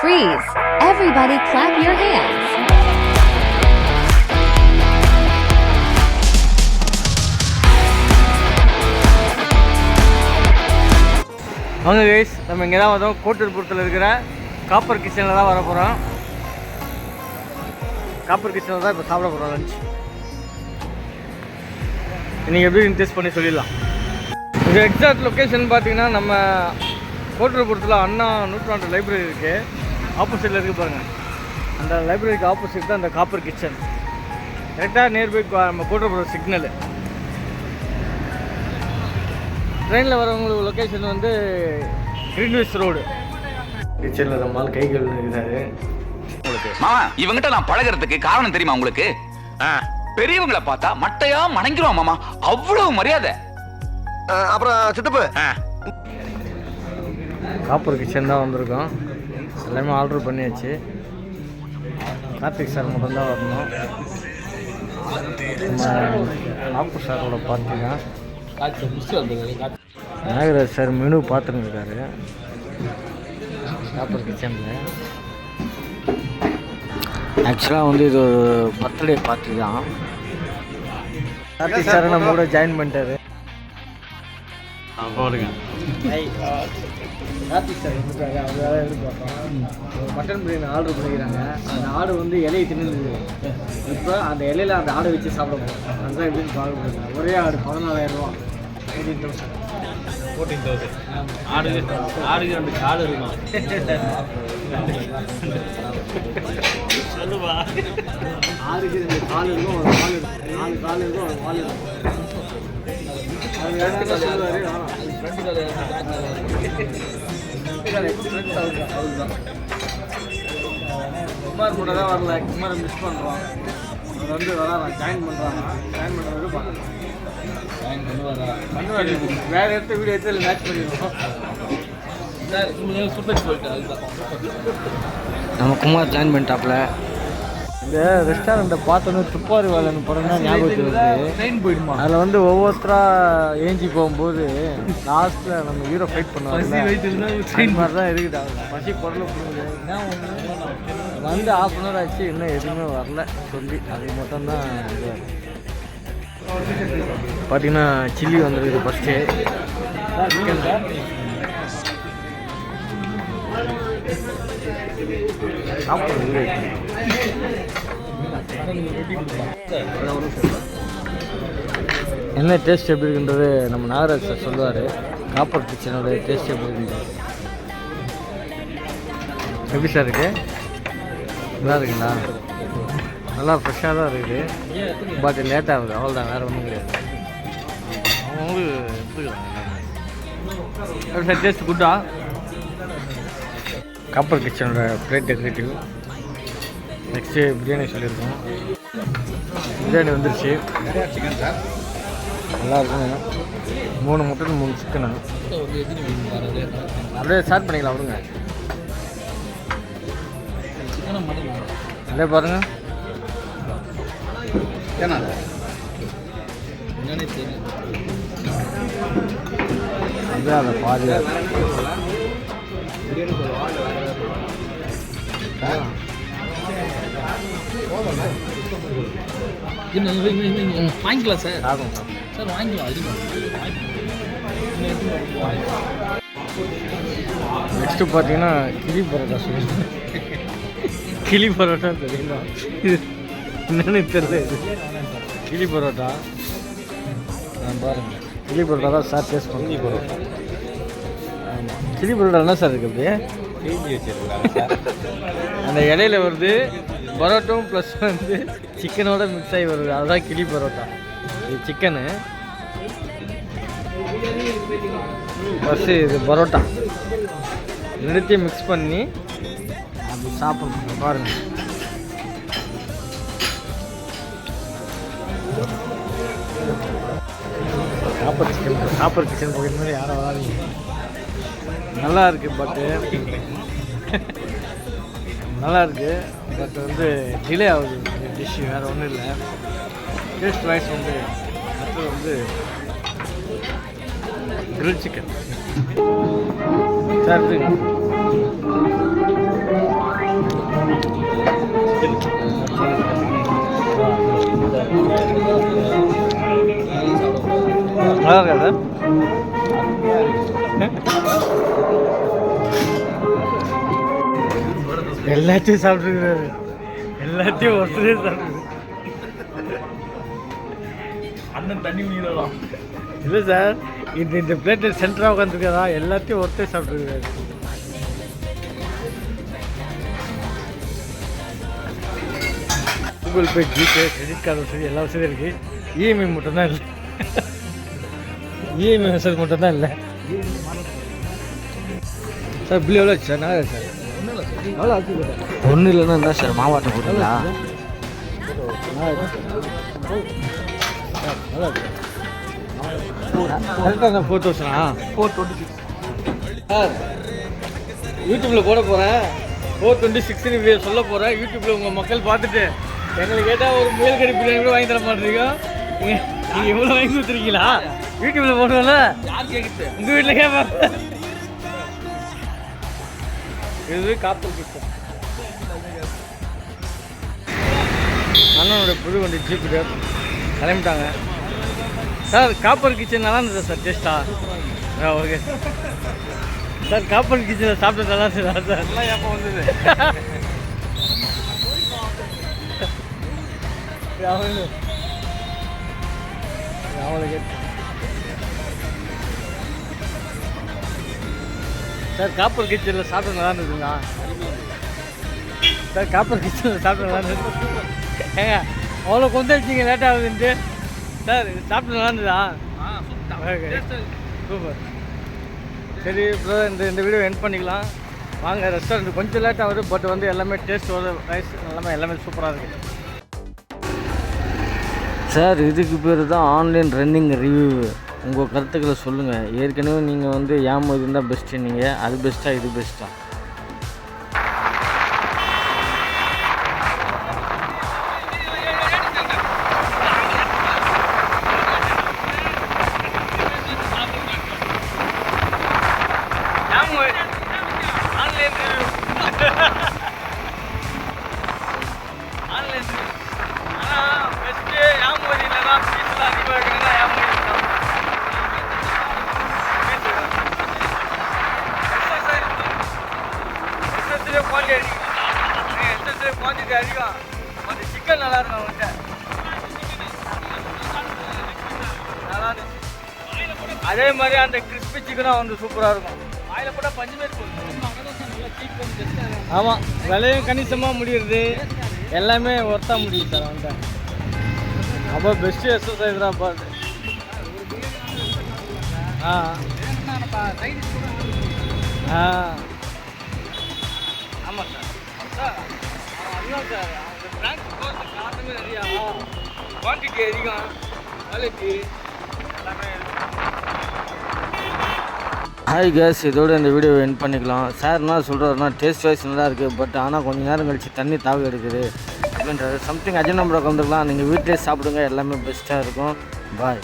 Freeze! Everybody clap your hands. வாங்க guys, நம்ம இங்கே தான் வந்தோம். கோட்டூர்புரத்தில் இருக்கிற காப்பர் கிச்சனில் தான் வர போகிறோம். காப்பர் கிச்சனில் தான் இப்போ சாப்பிட போகிறோம் லஞ்ச். இன்றைக்கி எப்படி டேஸ்ட் பண்ணி சொல்லிடலாம். இது எக்ஸாக்ட் லொக்கேஷன் பார்த்தீங்கன்னா நம்ம கோட்டூர்புரத்தில் அண்ணா நூற்றாண்டு லைப்ரரி இருக்குது, ஆப்போசிட்டில் இருக்குது பாருங்கள். அந்த லைப்ரரிக்கு ஆப்போசிட் தான் அந்த காப்பர் கிச்சன். கரெக்டாக நியர்பை நம்ம கோட்டூர்புரம் சிக்னலு. ட்ரெயினில் வரவங்களுக்கு லொக்கேஷன் வந்து கிரீன்விச் ரோடு. கிச்சனில் நம்மளால் கை கழுவி இருக்கிறாரு. உங்களுக்கு மாமா, இவங்கிட்ட நான் பழகிறதுக்கு காரணம் தெரியுமா உங்களுக்கு? பெரியவங்களை பார்த்தா மட்டையா மணங்கிடுவான் மாமா, அவ்வளவு மரியாதை. அப்புறம் சித்தப்பு காப்பர் கிச்சன் தான் வந்திருக்கோம். எல்லாமே ஆர்டர் பண்ணியாச்சு. கார்த்திக் சார் மட்டும் தான் வரணும். நம்ம காப்பர் சாரோட பார்த்தீங்கன்னா நாகராஜ் சார் மெனு பார்த்துன்னு இருக்காரு காப்பர் கிச்சனில். ஆக்சுவலாக வந்து இது ஒரு பர்த்டே பார்ட்டி தான். கார்த்திக் சார் நம்ம கூட ஜாயின் பண்ணிட்டாரு. கார்த்திக் சார் வந்துட்டாரு. அவங்களால எதிர்பார்த்தோம். மட்டன் பிரியாணி ஆர்டர் பண்ணிக்கிறாங்க. அந்த ஆடு வந்து இலையை தின்னு. இப்போ அந்த இலையில அந்த ஆடை வச்சு சாப்பிட போகிறோம். அதுதான் எப்படின்னு பார்க்க முடியும். ஒரே ஆடு 14,000 ரூபா. 14,000 ஆடுக்கு 2 காடு இருக்கும். சொல்லுவா, ஆடுக்கு 2 கால் இருக்கும், ஒரு கால் இருக்கும். 4 கால் இருக்கும், ஒரு கால் இருக்கும். குமார் கூட தான் வரல. குமாரை மிஸ் பண்ணுறோம். அவர் வந்து வரான், ஜாயின் பண்ணுறாங்க. ஜாயின் பண்ணுறது பார்க்கலாம். பண்ணுவார். வேறு இடத்த வீடியோ எடுத்து மேட்ச் பண்ணிடுவோம். நம்ம குமார் ஜாயின் பண்ணிட்டாப்ல. இந்த ரெஸ்டாரண்ட்டை பார்த்தோன்னே துப்பாரி வேலைன்னு படம்னா ஞாபகத்துக்கு வருது. ட்ரெயின் போயிடுமா, அதில் வந்து ஒவ்வொருத்தராக ஏஞ்சி போகும்போது லாஸ்ட்டில் நம்ம ஹீரோ ஃபைட் பண்ணுவாங்க. ட்ரெயின் மாதிரி தான் இருக்குது. பசி பொருளை பிடிங்க வந்து 1/2 hour ஆச்சு, இன்னும் எதுவுமே வரல சொல்லி. அது மட்டும்தான் இது. பார்த்தீங்கன்னா சில்லி வந்துருக்குது ஃபஸ்ட்டு. சிக்கன் சாப்பிட்றது என்ன டேஸ்ட் எப்படி இருக்குன்றது நம்ம நாகராஜ் சார் சொல்லுவார். காப்பர் கிச்சனோட டேஸ்ட் எப்படி இருக்குது? எப்படி சார் இருக்குது? நல்லா இருக்குங்களா? நல்லா ஃப்ரெஷ்ஷாக தான் இருக்குது. பட் லேட் ஆகுது, அவ்வளோதான், வேறு ஒன்றும் கிடையாது. அவங்களுக்கு எப்படி சார் டேஸ்ட் குட்டா? காப்பர் கிச்சனோட பிளேட் டெக்கரேட்டிவ். நெக்ஸ்ட்டு பிரியாணி சொல்லியிருக்கோம். பிரியாணி வந்துருச்சு. நல்லா இருக்குங்க. 3 முட்டை 3 சிக்கனு. அப்படியே ஸ்டார்ட் பண்ணிக்கலாம் விடுங்க. அப்படியே பாருங்கள். அப்படியே அதை பாதியாக வாங்கிக்கலாம் சார். ஆகும் சார் வாங்கிக்கலாம். நெக்ஸ்ட்டு பார்த்தீங்கன்னா கிளி பரோட்டா சொல்லுங்கள். கிளி பரோட்டா தெரியுங்களா? இது என்னன்னு தெரியல. இது கிளி பரோட்டா. நான் பாருங்கள், கிளி பரோட்டா தான் சார் டேஸ்ட் பண்ணி பரோட்டா. ஆமாம், கிளி பரோட்டா என்ன சார் இருக்குது? அப்படியே கிழிஞ்சி வச்சுருக்காங்க சார். அந்த இலையில வருது பரோட்டாவும் ப்ளஸ் வந்து சிக்கனோட மிக்ஸ் ஆகி வருது. அதுதான் கிளி பரோட்டா. இது சிக்கனு ப்ளஸ் இது பரோட்டா, ரெண்டுத்தையும் மிக்ஸ் பண்ணி அப்படி சாப்பிடணும். பாருங்கள், காப்பர் கிச்சன் போகிற மாதிரி யாரும் வராதிங்க. நல்லா இருக்குது, பட்டு நல்லா இருக்குது. பட் வந்து டிலே ஆகுது டிஷ்ஷு, வேறு ஒன்றும் இல்லை. டேஸ்ட் வைஸ் வந்து அடுத்தது வந்து கிரில் சிக்கன் சார். எல்லாத்தையும் சாப்பிட்டுருக்காரு, எல்லாத்தையும் ஒருத்தரே சாப்பிட்டு. அண்ணன் தண்ணி மீறலாம். இல்லை சார், இந்த பிளேட்டில் சென்டராக உட்காந்துருக்காரா, எல்லாத்தையும் ஒருத்தரே சாப்பிட்டுருக்காரு. Google Pay, GPay, credit card வசதி எல்லா வசதியும் இருக்குது. இஎம்ஐ மட்டும்தான் இல்லை. இஎம்ஐ வசதி மட்டும்தான் இல்லை சார். பில் எவ்வளோ ஆச்சு சார்? நல்லா சார். எவ்வளோ ஆச்சு சார்? ஒன்றும் இல்லைன்னா என்ன சார் மாவாட்டம் போட்டுங்களா? கரெக்டாக 4000 426. சார். யூடியூப்பில் போட போகிறேன், 426 சொல்ல போகிறேன். யூடியூப்பில் உங்கள் மக்கள் பார்த்துட்டு எங்களுக்கு கேட்டால் ஒரு முயல் கறி பிரியாணி கூட வாங்கி தர மாட்டேறீங்க. நீங்கள் எவ்வளோ வாங்கி கொடுத்துருக்கீங்களா? யூடியூப்பில் போடுவோம்ல, யார் கேட்குது? உங்கள் வீட்டில் கேட்பாங்க. இது காப்பல் கிச்சன், அண்ணனோட புது வண்டி ஜீப் கிளம்பிட்டாங்க சார். காப்பர் கிச்சன் நல்லா இருந்தது சார், டேஸ்ட்டா? Okay sir. காப்பர் கிச்சனில் சாப்பிட்டு நல்லா இருந்ததா சார்? எல்லாம் எப்போ வந்தது? சார் காப்பர் கிச்சனில் சாப்பிட்டு நல்லா இருந்ததுங்களா சார்? காப்பர் கிச்சனில் சாப்பிட்டு நல்லா இருந்தது. ஏங்க அவ்வளோ கொந்தளிச்சிங்க லேட் ஆகுதுன்ட்டு சார். சாப்பிட்டு நல்லா இருந்ததா? Okay super. சரி ப்ரோ, இந்த வீடியோ எண்ட் பண்ணிக்கலாம் வாங்க. ரெஸ்டாரண்ட் கொஞ்சம் லேட் ஆகுது, பட் வந்து எல்லாமே டேஸ்ட் வர ரைஸ் எல்லாமே சூப்பராக இருக்குது சார். இதுக்கு பேர் தான் ஆன்லைன் ரன்னிங் ரிவ்யூ. உங்கள் கருத்துக்களை சொல்லுங்கள். ஏற்கனவே நீங்கள் வந்து ஏன் இருந்தால் பெஸ்ட்டு, நீங்கள் அது பெஸ்ட்டாக இது பெஸ்ட்டாக? சிக்கன் நல்லா இருக்கும் அவன்கிட்ட. அதே மாதிரி அந்த கிறிஸ்பி சிக்கனும் வந்து சூப்பராக இருக்கும். வாயில் போட்டால் பஞ்சுமே இருக்கும். ஆமாம், விலையும் கணிசமாக முடியுது, எல்லாமே ஒர்த்தாக முடியுது சார் அவன்கிட்ட. அப்போ பெஸ்ட்டு எக்ஸசைஸ் தான் பாரு. ஆ ஆ ஆமாம் சார். சார் அதுதான் சார், அவங்க பிரான்ச் போகிறது காரணமே நிறையா, குவான்டிட்டி அதிகம், குவாலிட்டி எல்லாமே. ஹாய் கேஸ், இதோட இந்த வீடியோ எண்ட் பண்ணிக்கலாம். சார் என்ன சொல்கிறாருன்னா, டேஸ்ட் வைஸ் நல்லா இருக்குது, பட் ஆனால் கொஞ்சம் நேரம் கழிச்சு தண்ணி தாவி எடுக்குது அப்படின்றது. சம்திங் அஜினோமோட்டோ கலந்துக்கலாம். நீங்கள் வீட்டிலே சாப்பிடுங்க, எல்லாமே பெஸ்ட்டாக இருக்கும். பாய்.